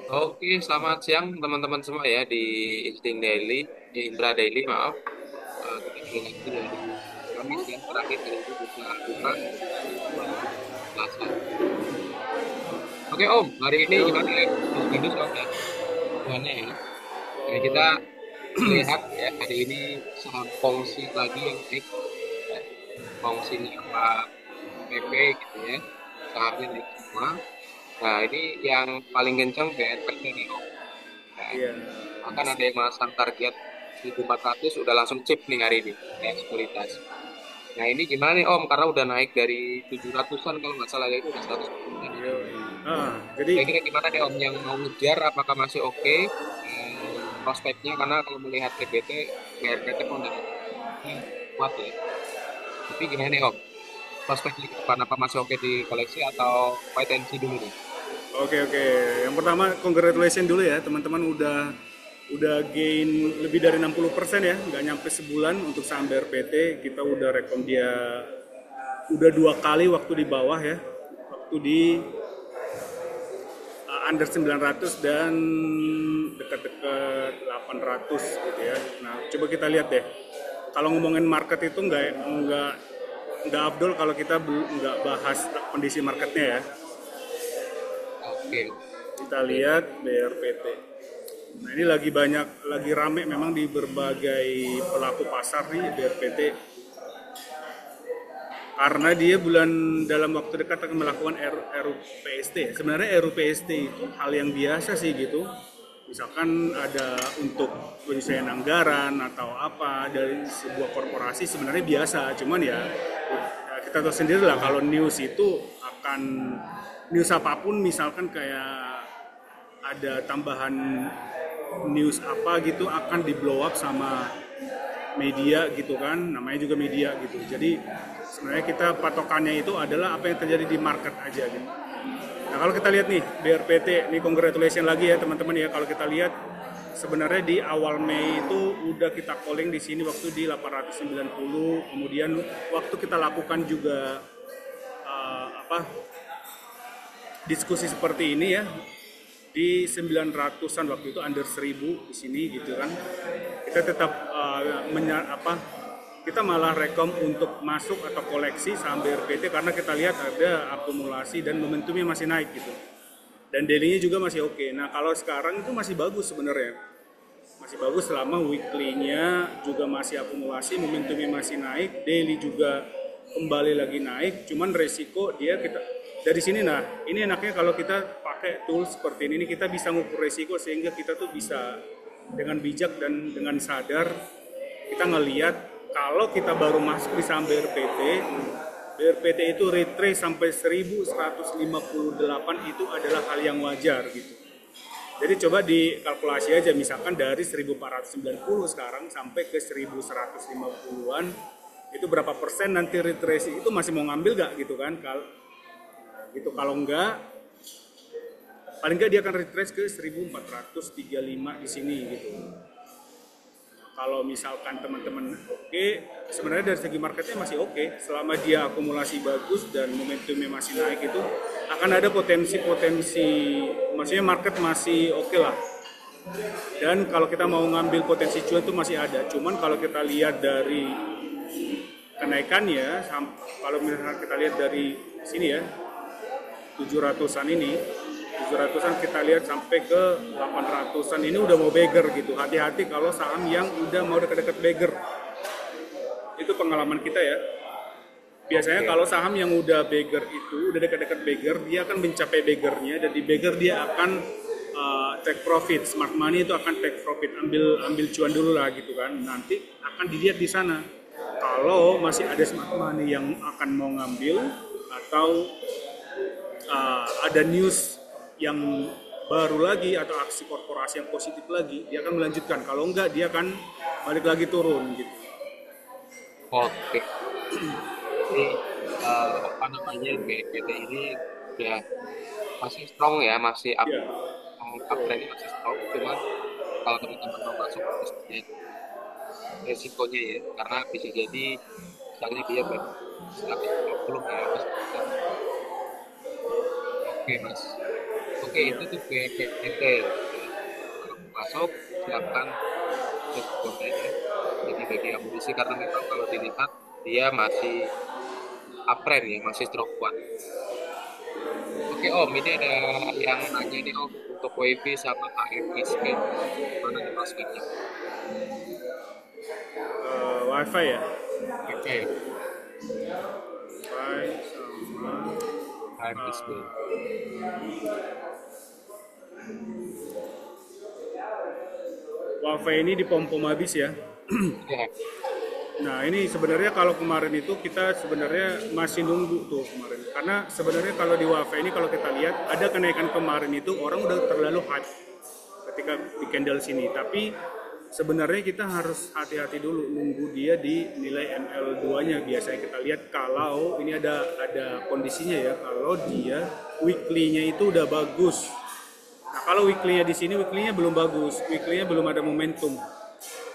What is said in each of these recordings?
Oke, selamat siang teman-teman semua ya di Insting Daily, di Indra Daily, maaf. Kita kembali lagi dari Kamis ya, terakhir hari ini kita buka dua hari Selasa. Oke Om, hari ini Yo, gimana ya? Bagus-bagus Om ya, cuannya ya. Jadi kita melihat ya hari ini saham kongsi lagi yang naik, ya. Kongsinya Pak PP gitu ya, sahamnya naik semua. Nah ini yang paling kencang BRPT nih Om. Ya. iya. Bahkan ada yang masang target 1.400 udah langsung chip nih hari ini kayak sekuritas. Nah ini gimana nih Om? Karena udah naik dari 700-an kalau nggak salah ya, itu udah 100%. Yo. Jadi Kira-kira gimana nih Om yang mau ngejar? Apakah masih oke prospeknya? Karena kalau melihat TBT, BRPT fondasinya kuat ya. Tapi gimana nih Om? Prospeknya ke depan apa masih oke di koleksi atau wait and see dulu nih? oke oke. Yang pertama congratulations dulu ya teman-teman udah gain lebih dari 60% ya, nggak nyampe sebulan untuk saham BRPT. Kita udah rekom dia udah dua kali waktu di bawah ya. Waktu di under 900 dan dekat-dekat 800 gitu ya. Nah, coba kita lihat deh. Kalau ngomongin market itu nggak Abdul kalau kita nggak bahas kondisi marketnya ya. Oke, Kita lihat BRPT. Nah ini lagi rame memang di berbagai pelaku pasar nih BRPT karena dia dalam waktu dekat akan melakukan RUPST. Sebenarnya RUPST itu hal yang biasa sih gitu. Misalkan ada untuk penyelesaian anggaran atau apa dari sebuah korporasi sebenarnya biasa. Cuman ya kita tahu sendiri lah kalau news itu akan news apapun misalkan kayak ada tambahan news apa gitu akan di blow up sama media gitu kan, namanya juga media gitu. Jadi sebenarnya kita patokannya itu adalah apa yang terjadi di market aja gitu. Nah kalau kita lihat nih BRPT, ini congratulations lagi ya teman-teman ya. Kalau kita lihat sebenarnya di awal Mei itu udah kita calling di sini waktu di 890, kemudian waktu kita lakukan juga apa diskusi seperti ini ya di 900-an waktu itu under 1000 di sini gitu kan. Kita tetap kita malah rekom untuk masuk atau koleksi saham BRPT karena kita lihat ada akumulasi dan momentumnya masih naik gitu. Dan daily-nya juga masih oke. Nah, kalau sekarang itu masih bagus sebenarnya. Masih bagus selama weekly-nya juga masih akumulasi, momentumnya masih naik, daily juga kembali lagi naik. Cuman resiko dia kita dari sini nah, ini enaknya kalau kita pakai tools seperti ini kita bisa ngukur resiko sehingga kita tuh bisa dengan bijak dan dengan sadar kita ngelihat kalau kita baru masuk di saham BRPT, BRPT itu retrace sampai 1158 itu adalah hal yang wajar gitu. Jadi coba dikalkulasi aja misalkan dari 1490 sekarang sampai ke 1150-an itu berapa persen nanti retrace itu masih mau ngambil gak gitu kan kalau gitu kalau enggak paling enggak dia akan retrace ke 1435 di sini gitu. Kalau misalkan teman-teman oke, sebenarnya dari segi marketnya masih oke. Selama dia akumulasi bagus dan momentumnya masih naik itu akan ada potensi-potensi, maksudnya market masih oke lah. Dan kalau kita mau ngambil potensi cuan itu masih ada. Cuman kalau kita lihat dari kenaikannya, kalau misalnya kita lihat dari sini ya, 700-an ini, 700-an kita lihat sampai ke 800-an ini udah mau beggar gitu. Hati-hati kalau saham yang udah mau dekat-dekat beggar. Itu pengalaman kita ya. Biasanya oke. kalau saham yang udah beggar itu, udah dekat-dekat beggar, dia akan mencapai beggarnya dan di beggar dia akan take profit. Smart money itu akan take profit, ambil ambil cuan dulu lah gitu kan. Nanti akan dilihat di sana. Kalau masih ada smart money yang akan mau ngambil atau ada news yang baru lagi atau aksi korporasi yang positif lagi, dia akan melanjutkan. Kalau enggak, dia akan balik lagi turun gitu. Oke. Ini apa namanya BPT ini ya masih strong ya, masih Ya, uptrendnya betul. masih strong. Cuman kalau teman-teman mau masuk harus lihat resikonya ya, karena bisa jadi misalnya dia baru 150 ya, Mas. Oke Mas. Oke, Iya. itu tuh PT. Kalau masuk, silakan cek kontainernya. Jadi bagi amunisi karena memang kalau dilihat dia masih uptrend ya, masih strong kuat. Oke Om, ini ada yang nanya nih Om untuk WiFi sama AMSP. Mana nih Mas speknya? WiFi ya. Oke, WiFi sama AMSP. WiFi ini dipom-pom habis ya. Ya, Nah ini sebenarnya kalau kemarin itu kita sebenarnya masih nunggu tuh kemarin. Karena sebenarnya kalau di WiFi ini kalau kita lihat ada kenaikan kemarin itu orang udah terlalu hype ketika di candle sini. Tapi sebenarnya kita harus hati-hati dulu nunggu dia di nilai ML2-nya. Biasanya kita lihat kalau ini ada kondisinya ya. Kalau dia weekly-nya itu udah bagus. Nah kalau weekly-nya di sini weekly-nya belum bagus. Weekly-nya belum ada momentum.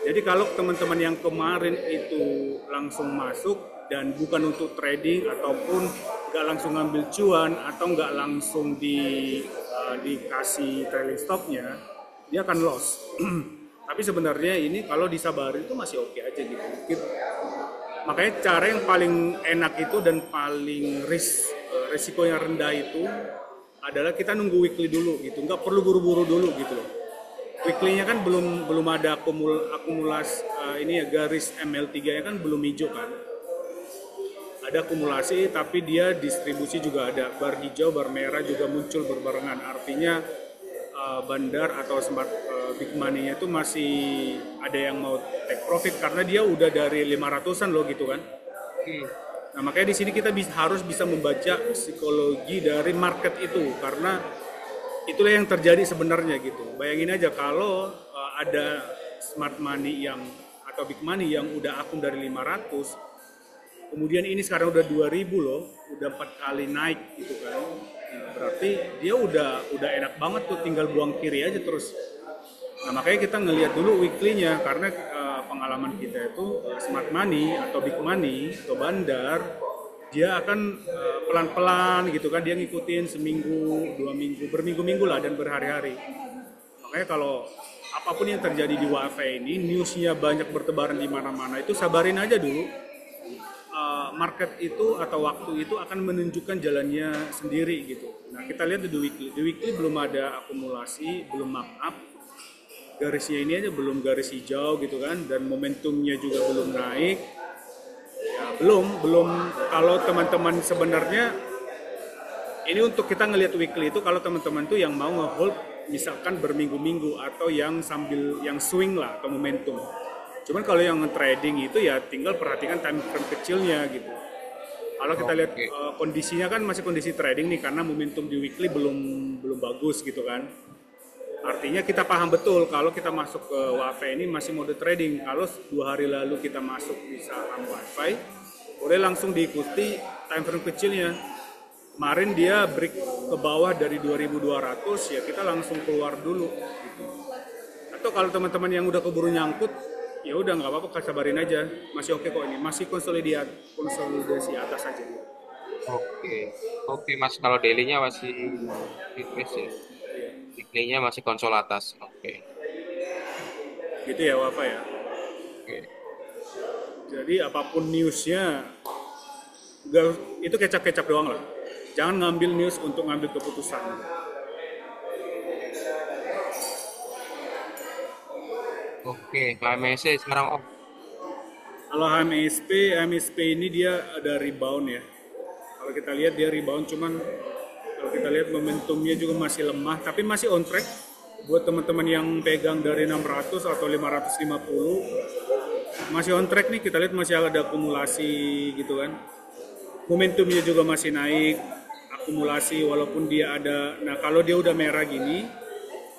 Jadi kalau teman-teman yang kemarin itu langsung masuk dan bukan untuk trading ataupun nggak langsung ngambil cuan atau nggak langsung dikasih trailing stopnya, dia akan loss. Tapi sebenarnya ini kalau disabarin itu masih oke aja gitu. Makanya cara yang paling enak itu dan paling risiko yang rendah itu adalah kita nunggu weekly dulu gitu, nggak perlu buru-buru dulu gitu loh. Weekly-nya kan belum ada akumulasi ini ya garis ML3-nya kan belum hijau kan. Ada akumulasi tapi dia distribusi juga ada. Bar hijau, bar merah juga muncul berbarengan. Artinya bandar atau smart big money-nya itu masih ada yang mau take profit karena dia udah dari 500-an loh gitu kan. Nah, makanya di sini kita harus bisa membaca psikologi dari market itu karena itulah yang terjadi sebenarnya gitu. Bayangin aja kalau ada smart money yang atau big money yang udah akum dari 500, kemudian ini sekarang udah 2000 loh, udah 4 kali naik gitu kan. Nah, berarti dia udah enak banget tuh tinggal buang kiri aja terus. Nah, makanya kita ngelihat dulu weekly-nya karena pengalaman kita itu smart money atau big money atau bandar dia akan pelan-pelan gitu kan, dia ngikutin seminggu, 2 minggu, berminggu-minggu lah dan berhari-hari. Makanya kalau apapun yang terjadi di WAFE ini, newsnya banyak bertebaran di mana-mana, itu sabarin aja dulu. Market itu atau waktu itu akan menunjukkan jalannya sendiri gitu. Nah kita lihat di weekly, belum ada akumulasi, belum mark up, garisnya ini aja belum garis hijau gitu kan, dan momentumnya juga belum naik. Ya, belum kalau teman-teman sebenarnya ini untuk kita ngelihat weekly itu kalau teman-teman tuh yang mau nge-hold misalkan berminggu-minggu atau yang sambil yang swing lah atau momentum. Cuman kalau yang trading itu ya tinggal perhatikan time frame kecilnya gitu. Kalau kita lihat oke. kondisinya kan masih kondisi trading nih karena momentum di weekly belum bagus gitu kan. Artinya kita paham betul kalau kita masuk ke WAFE ini masih mode trading. Kalau 2 hari lalu kita masuk di saham WiFi, boleh langsung diikuti time frame kecilnya. Kemarin dia break ke bawah dari 2200 ya kita langsung keluar dulu gitu. Atau kalau teman-teman yang udah keburu nyangkut ya udah nggak apa-apa sabarin aja, masih oke kok ini, masih konsolidasi atas aja. Oke, oke Mas. Kalau daily-nya masih increase ya. Weekly-nya masih konsol atas. Oke, Gitu ya WAFA ya. oke. Jadi apapun newsnya nggak, itu kecap-kecap doang lah. Jangan ngambil news untuk ngambil keputusan. Oke, KMSC sekarang Om. Kalau HMSP ini dia ada rebound ya. Kalau kita lihat dia rebound, cuman kalau kita lihat momentumnya juga masih lemah, tapi masih on track. Buat teman-teman yang pegang dari 600 atau 550, masih on track nih. Kita lihat masih ada akumulasi gitu kan. Momentumnya juga masih naik, akumulasi walaupun dia ada. Nah kalau dia udah merah gini,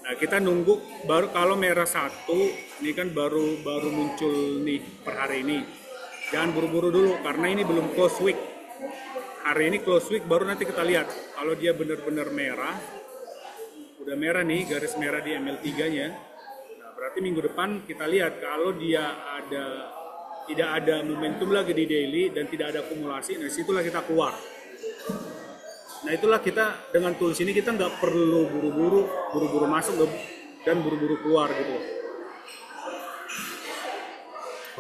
nah kita nunggu baru kalau merah satu, ini kan baru muncul nih per hari ini. Jangan buru-buru dulu karena ini belum close week. Hari ini close week baru nanti kita lihat kalau dia benar-benar merah, udah merah nih garis merah di ML3-nya. Nah, berarti minggu depan kita lihat kalau dia tidak ada momentum lagi di daily dan tidak ada akumulasi, nah situlah kita keluar. Nah itulah kita dengan tools ini kita nggak perlu buru-buru masuk dan buru-buru keluar gitu.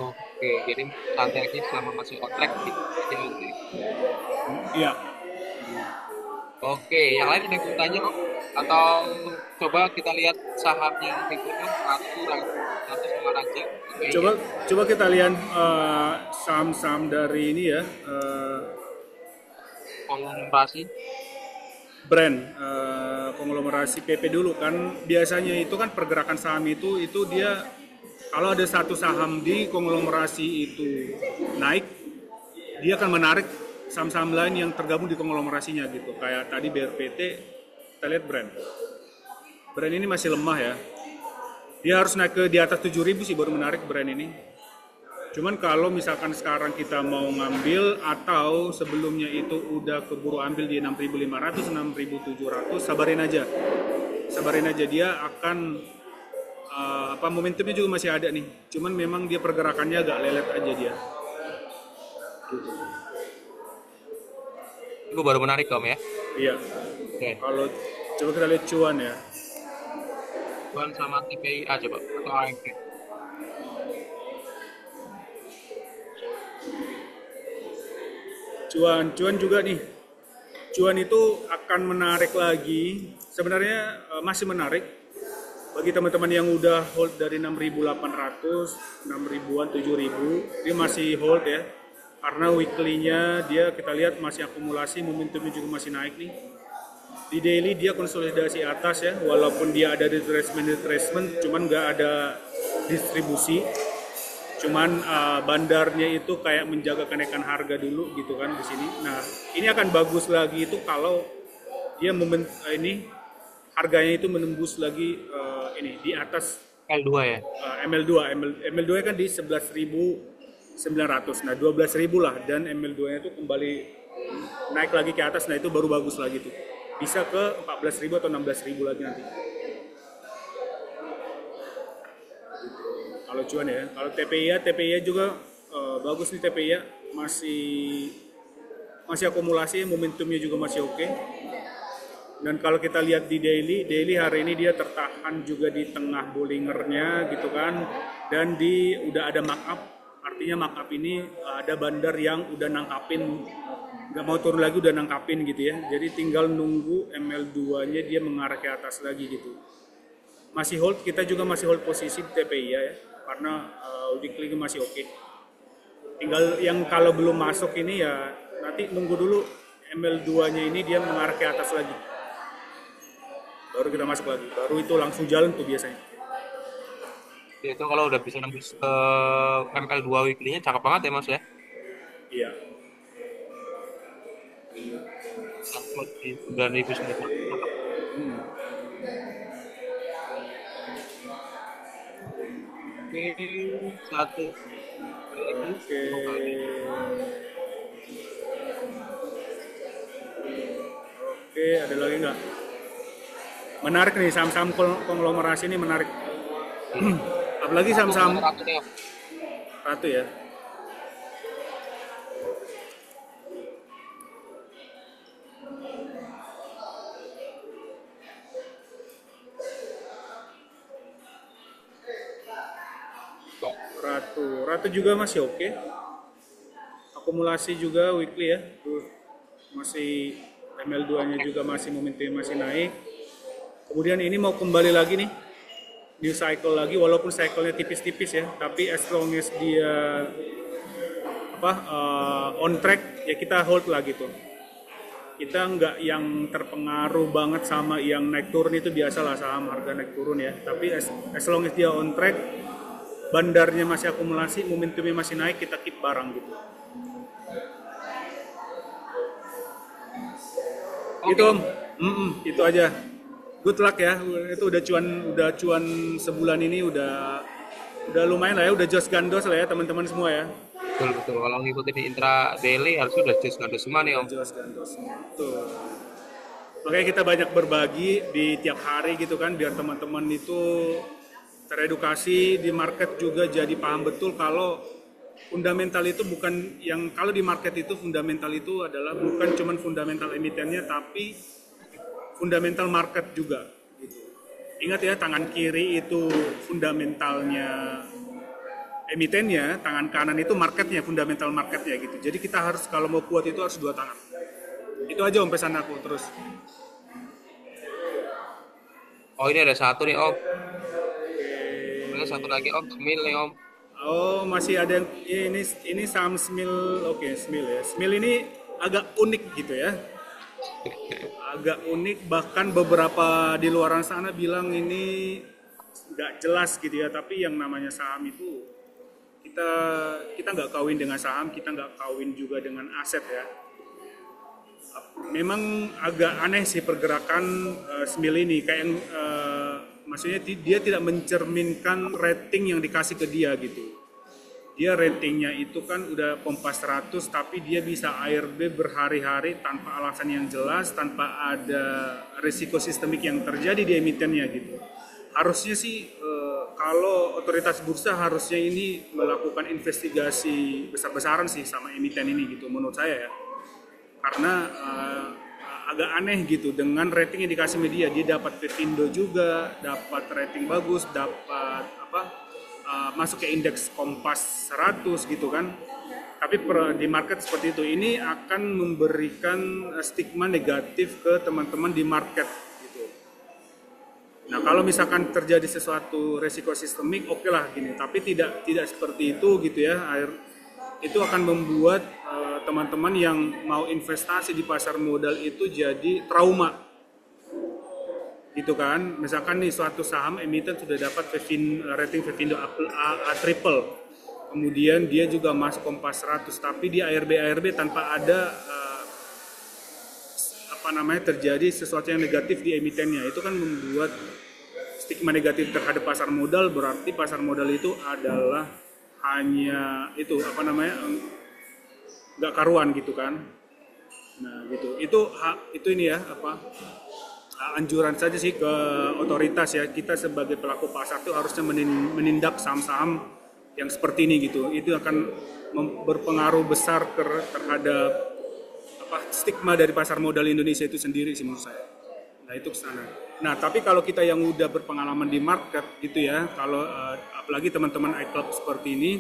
Oke, jadi santai aja selama masih kontrak gitu aja gitu. Iya. Oke, yang lain ada yang mau tanya Om? Atau coba kita lihat saham yang berikutnya satu sama Raja. Oke, Coba ya. coba kita lihat saham-saham dari ini ya, Konglomerasi. brand konglomerasi PP dulu kan. Biasanya itu kan pergerakan saham itu dia kalau ada satu saham di konglomerasi itu naik, dia akan menarik saham-saham lain yang tergabung di konglomerasinya gitu. Kayak tadi BRPT, kita lihat brand. Brand ini masih lemah ya. Dia harus naik ke di atas 7.000 sih baru menarik brand ini. Cuman kalau misalkan sekarang kita mau ngambil atau sebelumnya itu udah keburu ambil di 6.500, 6.700, sabarin aja. Sabarin aja, dia akan momentumnya juga masih ada nih. Cuman memang dia pergerakannya agak lelet aja dia. Itu baru menarik Om ya. Iya. Oke. Kalau coba kita lihat cuan ya. Cuan sama TPIA coba atau AMG. Cuan juga nih. Cuan itu akan menarik lagi. Sebenarnya masih menarik bagi teman-teman yang udah hold dari 6.800, 6.000-an, 7.000, dia masih hold ya. Karena weekly-nya dia kita lihat masih akumulasi, momentumnya juga masih naik nih. Di daily dia konsolidasi atas ya, walaupun dia ada retracement, cuman nggak ada distribusi. Cuman bandarnya itu kayak menjaga kenaikan harga dulu gitu kan di sini. Nah ini akan bagus lagi itu kalau dia ini harganya itu menembus lagi ini di atas L2 ya. ML2 kan di 11.900. Nah 12.000 lah, dan ML2 nya itu kembali naik lagi ke atas. Nah itu baru bagus lagi tuh, bisa ke 14.000 atau 16.000 lagi nanti. Kalau cuan ya, kalau TPIA juga bagus nih. TPIA masih akumulasi, momentumnya juga masih oke. Dan kalau kita lihat di daily hari ini dia tertahan juga di tengah Bollingernya gitu kan, dan udah ada markup. Artinya markup ini ada bandar yang udah nangkapin, nggak mau turun lagi, udah nangkapin gitu ya. Jadi tinggal nunggu ML2-nya dia mengarah ke atas lagi gitu. Masih hold, kita juga masih hold posisi di TPIA ya, karena weekly masih oke. Tinggal yang kalau belum masuk ini ya nanti nunggu dulu ML2-nya ini dia mengarah ke atas lagi, baru kita masuk lagi, baru itu langsung jalan tuh biasanya. Itu kalau udah bisa nembus ke ML2 weekly-nya cakep banget ya Mas ya. Iya. Sampai di 9.900. Oke, satu. Oke. Oke, ada lagi nggak? Menarik nih saham-saham konglomerasi ini menarik. Apalagi saham-saham ratu ya. Ratu juga masih oke. Akumulasi juga weekly ya. Tuh, masih ML2-nya juga masih momentumnya masih naik. Kemudian ini mau kembali lagi nih, new cycle lagi, walaupun cycle-nya tipis-tipis ya, tapi as long as dia on track ya kita hold lah gitu. Kita nggak yang terpengaruh banget sama yang naik turun, itu biasalah saham harga naik turun ya. Tapi as long as dia on track, bandarnya masih akumulasi, momentumnya masih naik, kita keep barang gitu. Okay. Itu Om, itu aja. Good luck ya, itu udah cuan sebulan ini udah lumayan lah ya, udah jos gandos lah ya teman-teman semua ya. Betul. Kalau ngikutin intra daily harusnya udah jos gandos semua nih Om. Jos gandos. Tuh. Makanya kita banyak berbagi di tiap hari gitu kan, biar teman-teman itu teredukasi di market juga, jadi paham betul kalau fundamental itu bukan yang kalau di market itu fundamental itu adalah bukan cuman fundamental emitennya tapi fundamental market juga gitu. Ingat ya, tangan kiri itu fundamentalnya emitennya, tangan kanan itu marketnya, fundamental marketnya gitu. Jadi kita harus kalau mau kuat itu harus dua tangan. Itu aja Om pesan aku terus. Oh ini ada satu nih Om. Ada satu lagi Om, Smil nih Om. Oh masih ada yang ini saham Smil, oke Smil ya. Smil ini agak unik gitu ya. Agak unik, bahkan beberapa di luar sana bilang ini nggak jelas gitu ya. Tapi yang namanya saham itu kita nggak kawin dengan saham, kita nggak kawin juga dengan aset ya. Memang agak aneh sih pergerakan Smil ini, kayak maksudnya dia tidak mencerminkan rating yang dikasih ke dia gitu. Dia ratingnya itu kan udah Kompas 100, tapi dia bisa ARB berhari-hari tanpa alasan yang jelas, tanpa ada risiko sistemik yang terjadi di emitennya gitu. Harusnya sih kalau otoritas bursa harusnya ini melakukan investigasi besar-besaran sih sama emiten ini gitu menurut saya ya. Karena agak aneh gitu dengan rating yang dikasih media, dia dapat Pevindo juga, dapat rating bagus, dapat masuk ke indeks Kompas 100 gitu kan. Tapi di market seperti itu ini akan memberikan stigma negatif ke teman-teman di market gitu. Nah, kalau misalkan terjadi sesuatu resiko sistemik oke lah gini, tapi tidak seperti itu gitu ya. Itu akan membuat teman-teman yang mau investasi di pasar modal itu jadi trauma gitu kan. Misalkan nih suatu saham emiten sudah dapat rating Pevindo A triple, kemudian dia juga masuk Kompas 100 tapi dia ARB tanpa ada terjadi sesuatu yang negatif di emitennya, itu kan membuat stigma negatif terhadap pasar modal. Berarti pasar modal itu adalah hanya itu nggak karuan gitu kan. Nah gitu, itu ini ya anjuran saja sih ke otoritas ya, kita sebagai pelaku pasar itu harusnya menindak saham-saham yang seperti ini gitu. Itu akan berpengaruh besar terhadap stigma dari pasar modal Indonesia itu sendiri sih menurut saya. Nah itu kesana. Nah tapi kalau kita yang udah berpengalaman di market gitu ya, kalau apalagi teman-teman iClub seperti ini,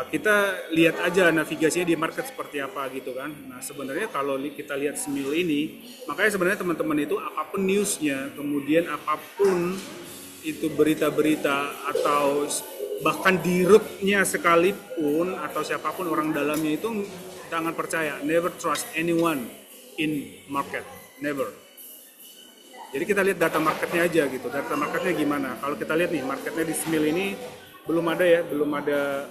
kita lihat aja navigasinya di market seperti apa gitu kan. Nah sebenarnya kalau kita lihat Smil ini, makanya sebenarnya teman-teman itu apapun newsnya, kemudian apapun itu berita-berita atau bahkan di rootnya sekalipun atau siapapun orang dalamnya itu jangan percaya, never trust anyone in market, never. Jadi kita lihat data marketnya aja gitu, data marketnya gimana. Kalau kita lihat nih marketnya di Smil ini belum ada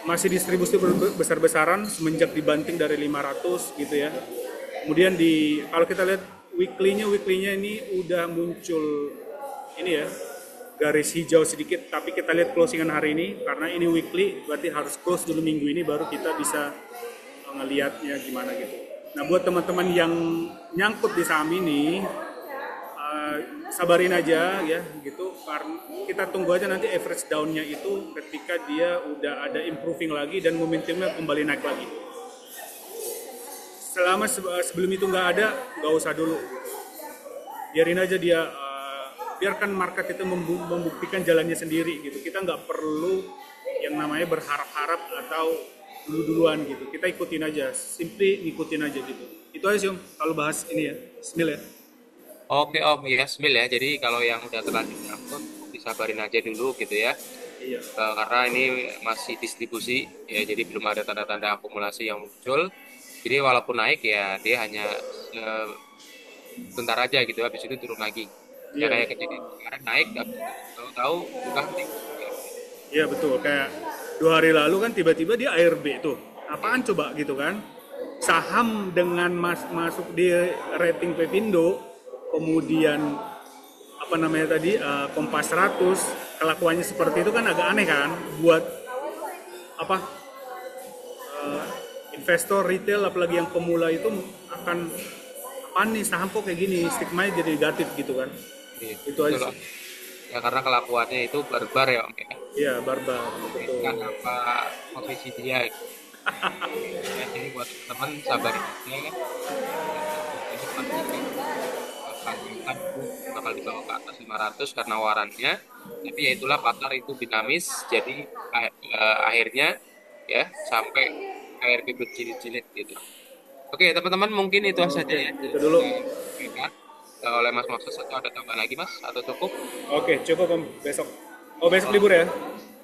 masih distribusi besar-besaran semenjak dibanting dari 500 gitu ya. Kemudian kalau kita lihat weekly-nya ini udah muncul ini ya, garis hijau sedikit, tapi kita lihat closingan hari ini karena ini weekly berarti harus close dulu minggu ini baru kita bisa ngelihatnya gimana gitu. Nah buat teman-teman yang nyangkut di saham ini, sabarin aja ya gitu, karena kita tunggu aja nanti average down-nya itu ketika dia udah ada improving lagi dan momentumnya kembali naik lagi. Selama sebelum itu nggak ada, nggak usah dulu, biarin aja dia, biarkan market itu membuktikan jalannya sendiri gitu. Kita nggak perlu yang namanya berharap-harap atau dulu-duluan gitu, kita ikutin aja, simply ngikutin aja gitu. Itu aja sih Om, kalau bahas ini ya, Smil ya. Oke Om, ya Smil ya. Jadi kalau yang udah terlanjur nyangkut disabarin aja dulu gitu ya. Iya. Karena ini masih distribusi ya, jadi belum ada tanda-tanda akumulasi yang muncul. Jadi walaupun naik ya dia hanya bentar aja gitu, habis itu turun lagi. Ya kayak kejadian kemarin naik, tahu-tahu bukan naik. Iya betul, kayak 2 hari lalu kan tiba-tiba dia ARB tuh. Apaan coba gitu kan? Saham dengan masuk di rating Pevindo, kemudian Kompas 100, kelakuannya seperti itu kan agak aneh kan buat investor retail apalagi yang pemula itu akan apaan nih saham kok kayak gini, stigmanya jadi negatif gitu kan. Iya, Itu aja sih. Ya karena kelakuannya itu barbar ya Om ya. Iya barbar betul. menentukan apa posisi dia. Ya, jadi buat teman-teman sabar aja. Ini pasti bakal dibawa ke atas 500 karena warannya. Tapi ya itulah pasar itu dinamis. Jadi akhirnya ya sampai ARB berjilid-jilid gitu. Oke teman-teman mungkin itu saja Oke, ya. itu dulu. Sampaikan oleh Mas Moses atau ada tambahan lagi Mas atau cukup? Oke, cukup Om. Besok. Oh, besok libur ya?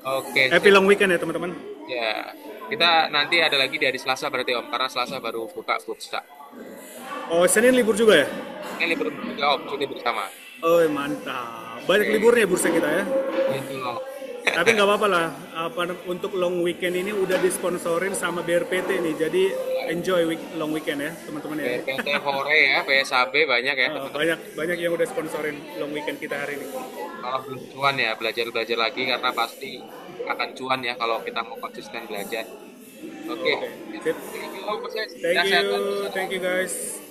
Oke, Happy siap. long weekend ya, teman-teman. Ya, kita nanti ada lagi di hari Selasa berarti Om, karena Selasa baru buka bursa. Oh, Senin libur juga ya? Ini libur juga Om, cuti bersama. Oh, mantap. Banyak Oke, liburnya bursa kita ya. gitu loh. Tapi nggak apa-apa lah. Untuk long weekend ini udah disponsorin sama BRPT nih. Jadi enjoy long weekend ya, teman-teman ya. PT Hore ya, PSAB banyak ya teman-teman. Banyak banyak yang udah sponsorin long weekend kita hari ini. Kalau belum cuan ya, belajar-belajar lagi karena pasti akan cuan ya kalau kita mau konsisten belajar. Oke, Oke, sip. thank you Om, Mas. Thank Ya, sehat you, terus. thank you guys.